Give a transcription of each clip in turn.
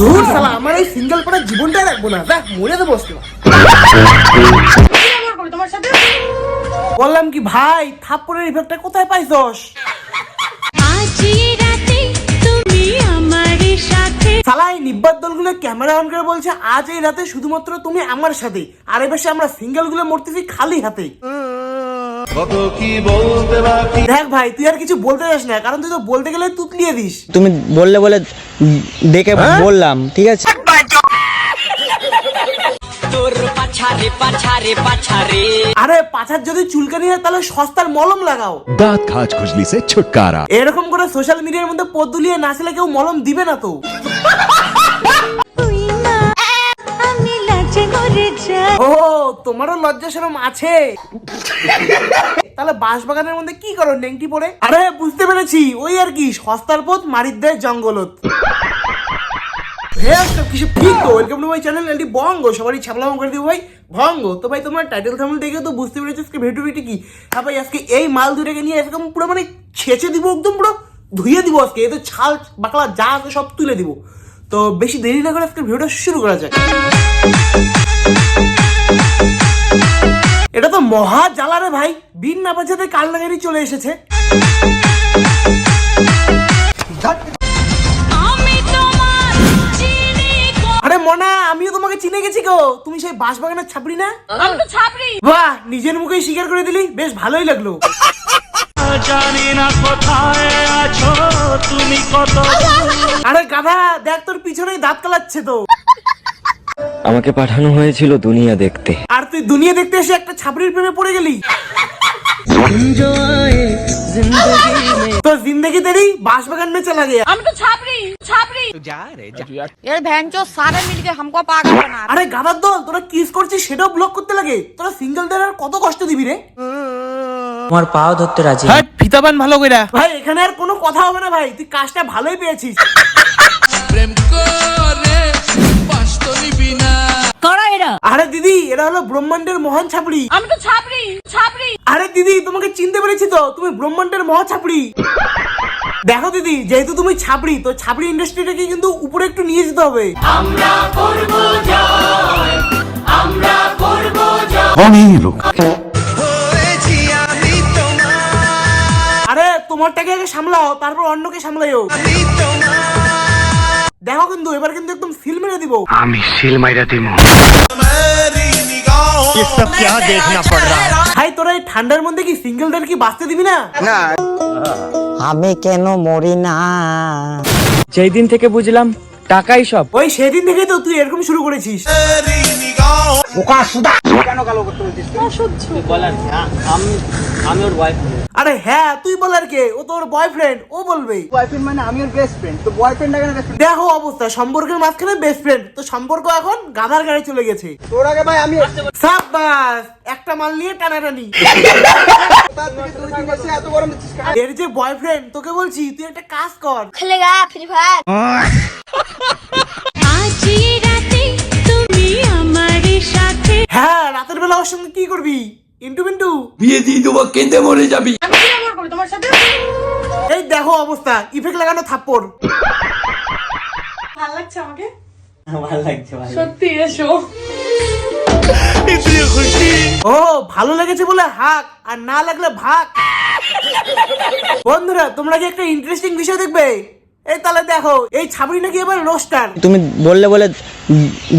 ধুর শালা, আমার এই সিঙ্গেল পড়ার জীবনটাই রাখবো না, দেখ মরে তো বসতে। বললাম কি ভাই, থাপ্পড়ের ইফেক্টটা কোথায় পাইছস? শালা এই নিব্বাত দলগুলো ক্যামেরা অন করে বলছে আজ এই রাতে শুধুমাত্র তুমি আমার সাথে, আর এ বেশি আমরা সিঙ্গেল গুলো মরতেছি খালি হাতে। দেখ ভাই, তুই আর কিছু বলতে যাস না, কারণ তুই তো বলতে গেলে তুতলিয়ে দিস। তুমি বললে বলে দেখে বললাম, ঠিক আছে। আরে পাছার যদি চুলকানি হয় তাহলে সস্তার মলম লাগাও, দাঁত খাজ খুজলি সে ছুটকারা। এরকম করে সোশ্যাল মিডিয়ার মধ্যে পদ দুলিয়ে নাচলে কেউ মলম দিবে না তো। ও তোমারও লজ্জা শরম আছে? তাহলে বাঁশবাগানের মধ্যে কি করো নেংটি পড়ে? আরে বুঝতে পেরেছি, ওই আর কি সস্তার পথ মারির দেয় জঙ্গলত। কিছু ঠিক তো, ওয়েলকাম টু মাই চ্যানেল এলডি বঙ্গ। সবারই ছাপলাম করে দিব ভাই ভঙ্গ। তো ভাই তোমার টাইটেল থাম্বনেল দেখে তো বুঝতে পেরেছো আজকে ভিডিওটি কি। হ্যাঁ ভাই, আজকে এই মাল দুটাকে নিয়ে একদম পুরো মানে ছেঁচে দিব, একদম পুরো ধুয়ে দিব আজকে। এতে ছাল বাকলা যা আছে সব তুলে দিব। তো বেশি দেরি না করে আজকে ভিডিওটা শুরু করা যায়। এটা তো মহা জ্বালা রে ভাই, বিন না বাজাতে কাল লাগারি চলে এসেছে। আরে মনা, আমিও তোমাকে চিনে গেছি গো, তুমি সেই বাঁশবাগানের ছাপড়ি না? আমি তো ছাপড়ি। বাহ, নিজের মুখেই স্বীকার করে দিলি, বেশ ভালোই লাগলো। জানি না কোথায় আছো তুমি কত। আরে গাধা, দেখ তোর পিছনেই দাঁত কালাচ্ছে তো। আমাকে পাঠানো হয়েছিল দুনিয়া দেখতে, আর তুই দুনিয়া দেখতে এসে একটা ছাপড়ির প্রেমে পড়ে গেলি। তো জিন্দগি তেরি बांसबागान में चला गया। আমি তো ছাপড়ি ছাপড়ি। यार भैंचो सारे मिलके हमको पागल बना रहे। আরে গাধার দল, তোরা কিস করছিস সেটাও ব্লক করতে লাগে। তোরা সিঙ্গেলদের আর কত কষ্ট দিবি রে? তোমার পাও ধরতে রাজি। ভাই ফিতাবান ভালো কইরা। ভাই এখানে আর কোনো কথা হবে না ভাই, তুই কাজটা ভালোই পেয়েছিস। প্রেম করে বাঁচতে নিবি না। करा एरा। আরে দিদি, এরা হলো ব্রহ্মাণ্ডের মহান ছাপড়ি। আমি তো ছাপড়ি ছাপড়ি। আরে দিদি, তোমাকে চিনতে পেরেছি তো, তুমি ব্রহ্মাণ্ডের মহা ছাপড়ি। দেখো দিদি, যেহেতু তুমি ছাপড়ি, তো ছাপড়ি ইন্ডাস্ট্রিটাকে কিন্তু উপরে একটু নিয়ে যেতে হবে। আরে তোমারটাকে আগে সামলাও, তারপর অন্যকে সামলাইও। দেখো কিন্তু এবার কিন্তু একদম সিল মেরে দিব। আমি সিল মাইরা দিমু। ভাই তোরা এই ঠান্ডার মধ্যে কি সিঙ্গেলদের কি বাঁচতে দিবি না? আমি কেন মরি না? যেই দিন থেকে বুঝলাম টাকাই সব, ওই সেদিন থেকে তো তুই এরকম শুরু করেছিস। আরে হ্যাঁ, তুই বলার কে? ও তোর বয়ফ্রেন্ড, ও বলবে। বয়ফ্রেন্ড মানে আমি ওর বেস্ট ফ্রেন্ড, তো বয়ফ্রেন্ড না কেন বেস্ট ফ্রেন্ড? দেখো অবস্থা, সম্পর্কের মাঝখানে বেস্ট ফ্রেন্ড, তো সম্পর্ক এখন গাধার গাড়ি চলে গেছে। তোর আগে ভাই আমি সাব্বাস, একটা মাল নিয়ে টানাটানি। তার থেকে তুই কি বলছিস এত গরম দিচ্ছিস কেন? এর যে বয়ফ্রেন্ড, তোকে বলছি তুই একটা কাজ কর। खेलेगा फ्री फायर। आज ये राते তুমি আমারে সাথে। হ্যাঁ, রাতের বেলা ওর সঙ্গে কি করবি? ইন্টু মিন্টু বিয়ে দিয়ে দেবো, কেঁদে মরে যাবি। আমি কি ব্যবহার করি তোমার সাথে? এই দেখো অবস্থা, ইফেক্ট লাগানো থাপ্পড়। ভালো লাগছে আমাকে? ভালো লাগছে সত্যি, এসো। ও ভালো লেগেছে বলে হাক, আর না লাগলে ভাগ। বন্ধুরা, তোমরা কি একটা ইন্টারেস্টিং বিষয় দেখবে? এই তাহলে দেখো, এই ছাবড়ি নাকি এবার রোস্টার। তুমি বললে বলে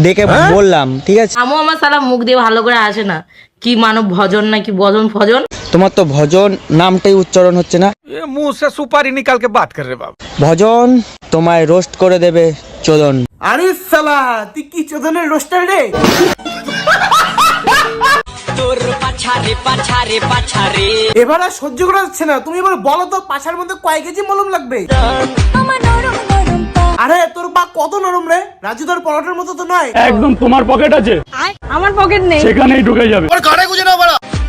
দেখে বললাম, ঠিক আছে। আমও আমার সালা মুখ দিয়ে ভালো করে আসে না, কি মানব ভজন নাকি ভজন ফজন। তোমার তো ভজন নামটাই উচ্চারণ হচ্ছে না। ये मुंह से सुपारी निकाल के बात कर रहे बाबू। ভজন তোমায় রোস্ট করে দেবে চোদন। আরে সালা, তুই কি চোদনের রোস্টার রে? এবার আর সহ্য করা যাচ্ছে না, তুমি এবার বলো তো পাছার মধ্যে কয় কেজি মলম লাগবে? আরে তোর পা কত নরম রে, রাজু তোর পরোটার মতো তো নয়। একদম তোমার পকেট আছে, আমার পকেট নেই। সেখানেই ঢুকে যাবে।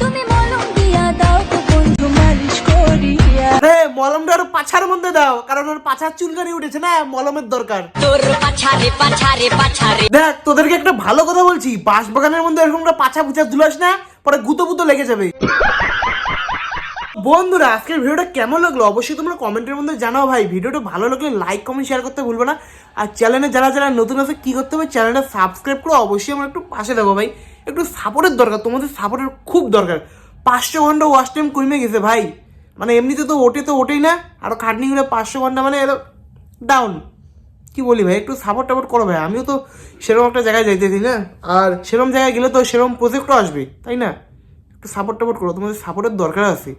তুমি মলম দিয়া দাও তো বন্ধু মালিশ করিয়া। আরে মলমটা ওর পাছার মধ্যে দাও, কারণ ওর পাছার চুলকানি উঠেছে না, মলমের দরকার। দেখ তোদেরকে একটা ভালো কথা বলছি, বাঁশবাগানের মধ্যে এরকম পাছা পুছা ধুলাস না, পরে গুতো গুতো লেগে যাবে। বন্ধুরা আজকের ভিডিওটা কেমন লাগলো অবশ্যই তোমরা কমেন্টের মধ্যে জানাও ভাই। ভিডিওটা ভালো লাগলে লাইক কমেন্ট শেয়ার করতে ভুলবে না। আর চ্যানেলে যারা যারা নতুন আছে কী করতে হবে, চ্যানেলটা সাবস্ক্রাইব করো। অবশ্যই আমার একটু পাশে থাকো ভাই, একটু সাপোর্টের দরকার, তোমাদের সাপোর্টের খুব দরকার। 500 ঘন্টা ওয়াচ টাইম কমে গেছে ভাই, মানে এমনিতে তো ওঠেই না, আরও খাটনি করে 500 ঘন্টা মানে ডাউন। কি বলি ভাই, একটু সাপোর্ট টাপোর্ট করো ভাই। আমিও তো সেরকম একটা জায়গায় যাইতেছি না, আর সেরকম জায়গায় গেলে তো সেরকম প্রজেক্টও আসবে, তাই না? একটু সাপোর্ট টাপোর্ট করো, তোমাদের সাপোর্টের দরকার আছে।